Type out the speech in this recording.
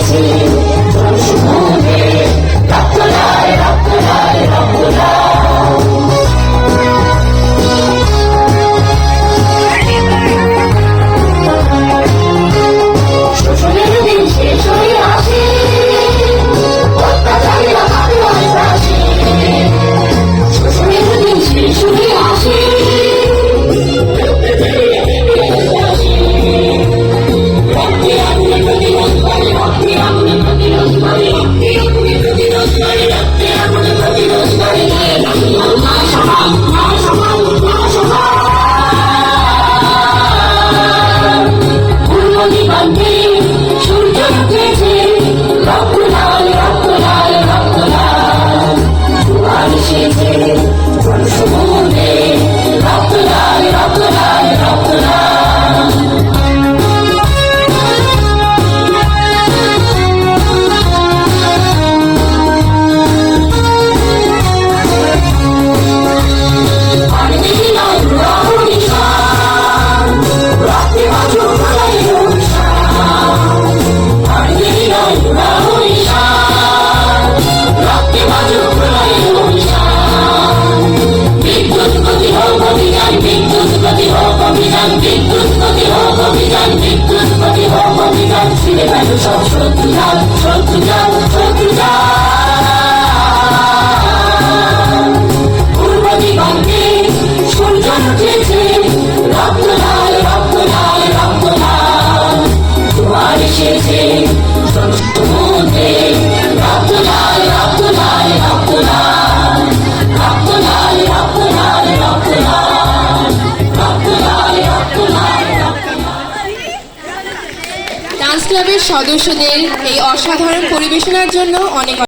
এসেছে সমুদ্রে রক্ত লাল রক্ত লাল রক্ত লাল। শোষণের দিন শেষ হয়ে আসে, অত্যাচারীরা কাঁপে আশ্বাসে। শোষণের দিন শেষ হয়ে আসে, সূর্য উঠেছে রক্ত লাল রক্ত লাল রক্ত লাল। জোয়ার এসেছে সমুদ্রে রক্ত লাল রক্ত লাল রক্ত লাল। সব শত্রু যান শত্রু যান শত্রু যান। পূর্ব দিগন্তে সূর্য উঠেছে রক্ত লাল রক্ত লাল রক্ত লাল। জোয়ার এসেছে সমুদ্রে রক্ত লাল রক্ত লাল রক্ত লাল। রক্ত লাল রক্ত লাল রক্ত লাল রক্ত লাল রক্ত লাল। ডান্স ক্লাবের সদস্যদের এই অসাধারণ পরিবেশনার জন্য অনেক